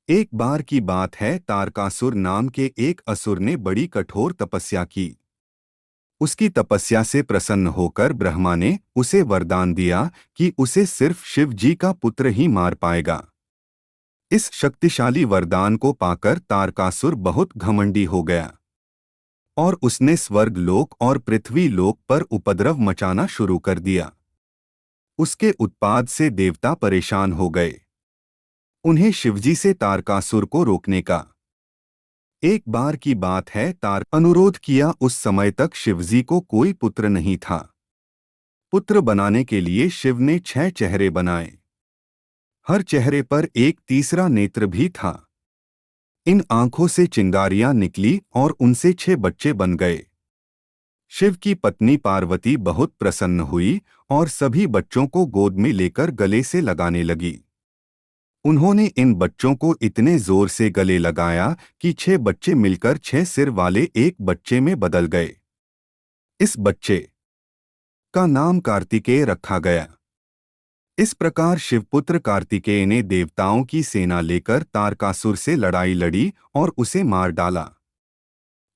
एक बार की बात है, तारकासुर नाम के एक असुर ने बड़ी कठोर तपस्या की। उसकी तपस्या से प्रसन्न होकर ब्रह्मा ने उसे वरदान दिया कि उसे सिर्फ शिव जी का पुत्र ही मार पाएगा। इस शक्तिशाली वरदान को पाकर तारकासुर बहुत घमंडी हो गया और उसने स्वर्ग लोक और पृथ्वी लोक पर उपद्रव मचाना शुरू कर दिया। उसके उत्पात से देवता परेशान हो गए। उन्हें शिवजी से तारकासुर को रोकने का एक बार की बात है, तार अनुरोध किया। उस समय तक शिवजी को कोई पुत्र नहीं था। पुत्र बनाने के लिए शिव ने 6 चेहरे बनाए। हर चेहरे पर एक तीसरा नेत्र भी था। इन आंखों से चिंगारियां निकली और उनसे 6 बच्चे बन गए। शिव की पत्नी पार्वती बहुत प्रसन्न हुई और सभी बच्चों को गोद में लेकर गले से लगाने लगी। उन्होंने इन बच्चों को इतने जोर से गले लगाया कि 6 बच्चे मिलकर 6 सिर वाले एक बच्चे में बदल गए। इस बच्चे का नाम कार्तिकेय रखा गया। इस प्रकार शिवपुत्र कार्तिकेय ने देवताओं की सेना लेकर तारकासुर से लड़ाई लड़ी और उसे मार डाला।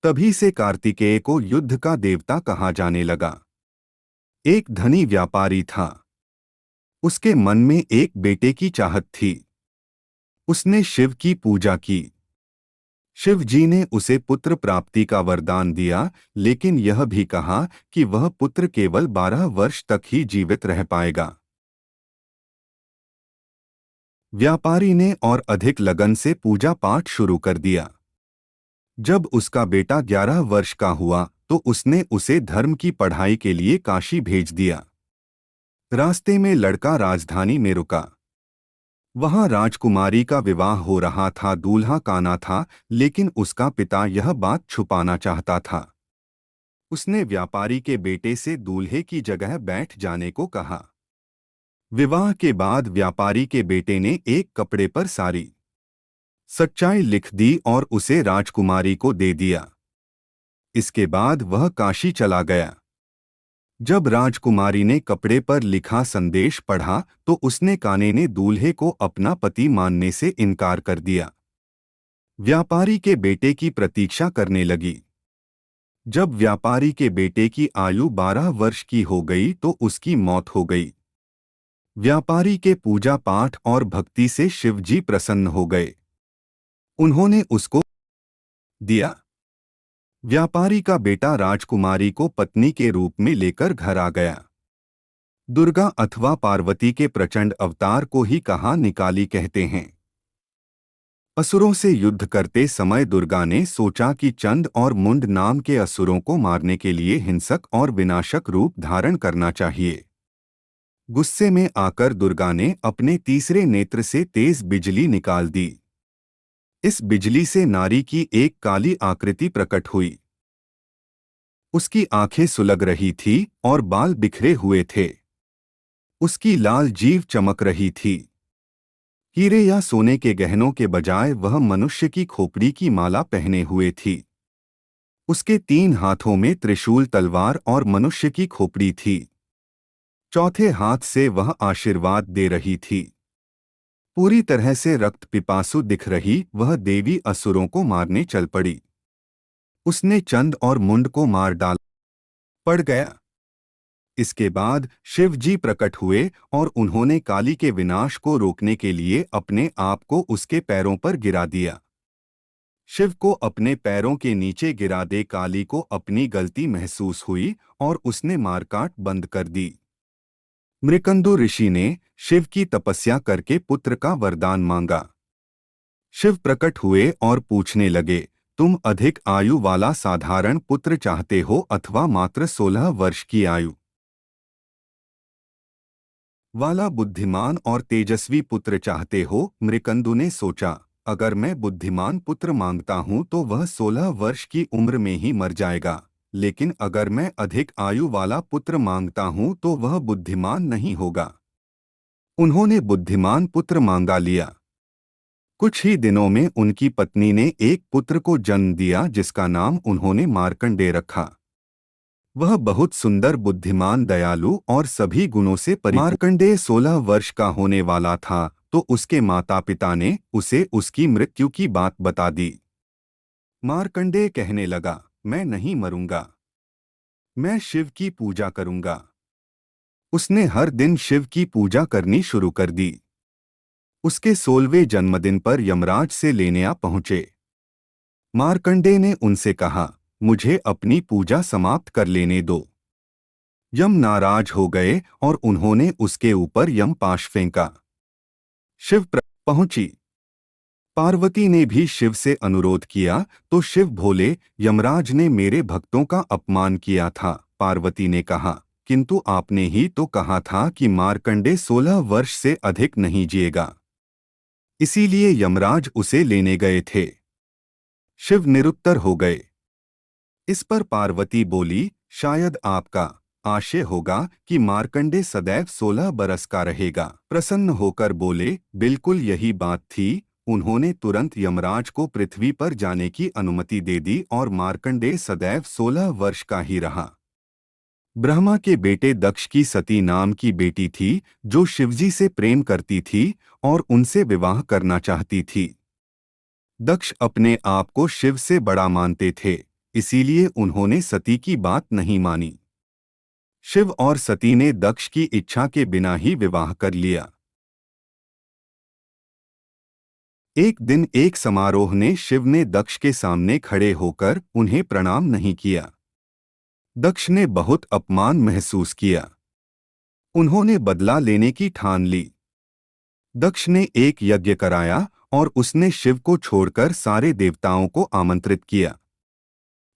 तभी से कार्तिकेय को युद्ध का देवता कहा जाने लगा। एक धनी व्यापारी था। उसके मन में एक बेटे की चाहत थी। उसने शिव की पूजा की। शिव जी ने उसे पुत्र प्राप्ति का वरदान दिया, लेकिन यह भी कहा कि वह पुत्र केवल 12 वर्ष तक ही जीवित रह पाएगा। व्यापारी ने और अधिक लगन से पूजा पाठ शुरू कर दिया। जब उसका बेटा 11 वर्ष का हुआ तो उसने उसे धर्म की पढ़ाई के लिए काशी भेज दिया। रास्ते में लड़का राजधानी में रुका। वहां राजकुमारी का विवाह हो रहा था। दूल्हा काना था, लेकिन उसका पिता यह बात छुपाना चाहता था। उसने व्यापारी के बेटे से दूल्हे की जगह बैठ जाने को कहा। विवाह के बाद व्यापारी के बेटे ने एक कपड़े पर सारी सच्चाई लिख दी और उसे राजकुमारी को दे दिया। इसके बाद वह काशी चला गया। जब राजकुमारी ने कपड़े पर लिखा संदेश पढ़ा तो उसने काने ने दूल्हे को अपना पति मानने से इनकार कर दिया। व्यापारी के बेटे की प्रतीक्षा करने लगी। जब व्यापारी के बेटे की आयु 12 वर्ष की हो गई तो उसकी मौत हो गई। व्यापारी के पूजा पाठ और भक्ति से शिवजी प्रसन्न हो गए। उन्होंने उसको दिया। व्यापारी का बेटा राजकुमारी को पत्नी के रूप में लेकर घर आ गया। दुर्गा अथवा पार्वती के प्रचंड अवतार को ही कहा निकाली कहते हैं। असुरों से युद्ध करते समय दुर्गा ने सोचा कि चंद और मुंड नाम के असुरों को मारने के लिए हिंसक और विनाशक रूप धारण करना चाहिए। गुस्से में आकर दुर्गा ने अपने तीसरे नेत्र से तेज बिजली निकाल दी। इस बिजली से नारी की एक काली आकृति प्रकट हुई। उसकी आंखें सुलग रही थी और बाल बिखरे हुए थे। उसकी लाल जीभ चमक रही थी। हीरे या सोने के गहनों के बजाय वह मनुष्य की खोपड़ी की माला पहने हुए थी। उसके 3 हाथों में त्रिशूल, तलवार और मनुष्य की खोपड़ी थी। चौथे हाथ से वह आशीर्वाद दे रही थी। पूरी तरह से रक्त पिपासु दिख रही वह देवी असुरों को मारने चल पड़ी। उसने चंद और मुंड को मार डाल पड़ गया। इसके बाद शिव जी प्रकट हुए और उन्होंने काली के विनाश को रोकने के लिए अपने आप को उसके पैरों पर गिरा दिया। शिव को अपने पैरों के नीचे गिरा दे काली को अपनी गलती महसूस हुई और उसने मारकाट बंद कर दी। मृकंदु ऋषि ने शिव की तपस्या करके पुत्र का वरदान मांगा। शिव प्रकट हुए और पूछने लगे, तुम अधिक आयु वाला साधारण पुत्र चाहते हो अथवा मात्र 16 वर्ष की आयु वाला बुद्धिमान और तेजस्वी पुत्र चाहते हो? मृकंदु ने सोचा, अगर मैं बुद्धिमान पुत्र मांगता हूं तो वह 16 वर्ष की उम्र में ही मर जाएगा, लेकिन अगर मैं अधिक आयु वाला पुत्र मांगता हूं तो वह बुद्धिमान नहीं होगा। उन्होंने बुद्धिमान पुत्र मांगा लिया। कुछ ही दिनों में उनकी पत्नी ने एक पुत्र को जन्म दिया जिसका नाम उन्होंने मार्कंडेय रखा। वह बहुत सुंदर, बुद्धिमान, दयालु और सभी गुणों से मार्कंडेय 16 वर्ष का होने वाला था तो उसके माता पिता ने उसे उसकी मृत्यु की बात बता दी। मार्कंडेय कहने लगा, मैं नहीं मरूंगा, मैं शिव की पूजा करूंगा। उसने हर दिन शिव की पूजा करनी शुरू कर दी। उसके 16वें जन्मदिन पर यमराज से लेने आ पहुंचे। मार्कंडेय ने उनसे कहा, मुझे अपनी पूजा समाप्त कर लेने दो। यम नाराज हो गए और उन्होंने उसके ऊपर यम पाश फेंका। शिव पहुंची। पार्वती ने भी शिव से अनुरोध किया तो शिव भोले, यमराज ने मेरे भक्तों का अपमान किया था। पार्वती ने कहा, किंतु आपने ही तो कहा था कि मार्कंडेय 16 वर्ष से अधिक नहीं जिएगा, इसीलिए यमराज उसे लेने गए थे। शिव निरुत्तर हो गए। इस पर पार्वती बोली, शायद आपका आशय होगा कि मार्कंडेय सदैव 16 बरस का रहेगा। प्रसन्न होकर बोले, बिल्कुल यही बात थी। उन्होंने तुरंत यमराज को पृथ्वी पर जाने की अनुमति दे दी और मार्कंडेय सदैव 16 वर्ष का ही रहा। ब्रह्मा के बेटे दक्ष की सती नाम की बेटी थी, जो शिवजी से प्रेम करती थी और उनसे विवाह करना चाहती थी। दक्ष अपने आप को शिव से बड़ा मानते थे, इसीलिए उन्होंने सती की बात नहीं मानी। शिव और सती ने दक्ष की इच्छा के बिना ही विवाह कर लिया। एक दिन एक समारोह ने शिव ने दक्ष के सामने खड़े होकर उन्हें प्रणाम नहीं किया। दक्ष ने बहुत अपमान महसूस किया। उन्होंने बदला लेने की ठान ली। दक्ष ने एक यज्ञ कराया और उसने शिव को छोड़कर सारे देवताओं को आमंत्रित किया।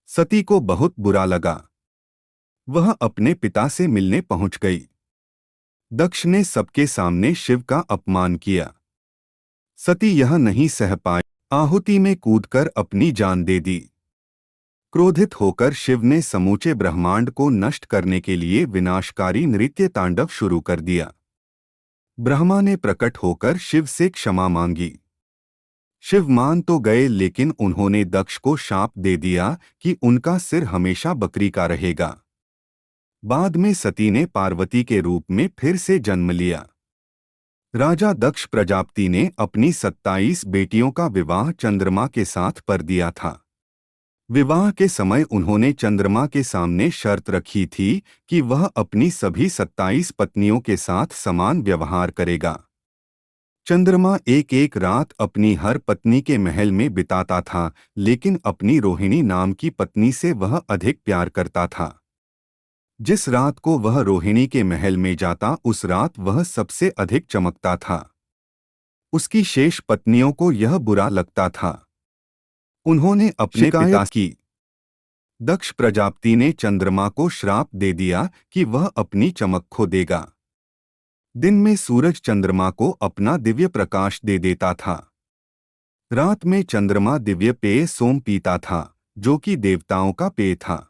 सती को बहुत बुरा लगा। वह अपने पिता से मिलने पहुंच गई। दक्ष ने सबके सामने शिव का अपमान किया। सती यह नहीं सह पाई, आहुति में कूदकर अपनी जान दे दी। क्रोधित होकर शिव ने समूचे ब्रह्मांड को नष्ट करने के लिए विनाशकारी नृत्य तांडव शुरू कर दिया। ब्रह्मा ने प्रकट होकर शिव से क्षमा मांगी। शिव मान तो गए, लेकिन उन्होंने दक्ष को शाप दे दिया कि उनका सिर हमेशा बकरी का रहेगा। बाद में सती ने पार्वती के रूप में फिर से जन्म लिया। राजा दक्ष प्रजापति ने अपनी 27 बेटियों का विवाह चंद्रमा के साथ कर दिया था। विवाह के समय उन्होंने चंद्रमा के सामने शर्त रखी थी कि वह अपनी सभी 27 पत्नियों के साथ समान व्यवहार करेगा। चंद्रमा एक एक रात अपनी हर पत्नी के महल में बिताता था, लेकिन अपनी रोहिणी नाम की पत्नी से वह अधिक प्यार करता था। जिस रात को वह रोहिणी के महल में जाता, उस रात वह सबसे अधिक चमकता था। उसकी शेष पत्नियों को यह बुरा लगता था। उन्होंने अपने पिता की दक्ष प्रजापति ने चंद्रमा को श्राप दे दिया कि वह अपनी चमक खो देगा। दिन में सूरज चंद्रमा को अपना दिव्य प्रकाश दे देता था। रात में चंद्रमा दिव्य पेय सोम पीता था, जो कि देवताओं का पेय था।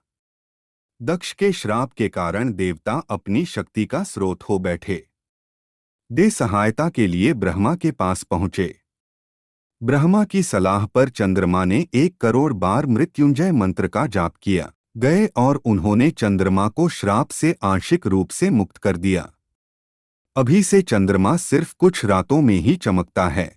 दक्ष के श्राप के कारण देवता अपनी शक्ति का स्रोत हो बैठे। दे सहायता के लिए ब्रह्मा के पास पहुंचे। ब्रह्मा की सलाह पर चंद्रमा ने 1 करोड़ बार मृत्युंजय मंत्र का जाप किया गए और उन्होंने चंद्रमा को श्राप से आंशिक रूप से मुक्त कर दिया। अभी से चंद्रमा सिर्फ कुछ रातों में ही चमकता है।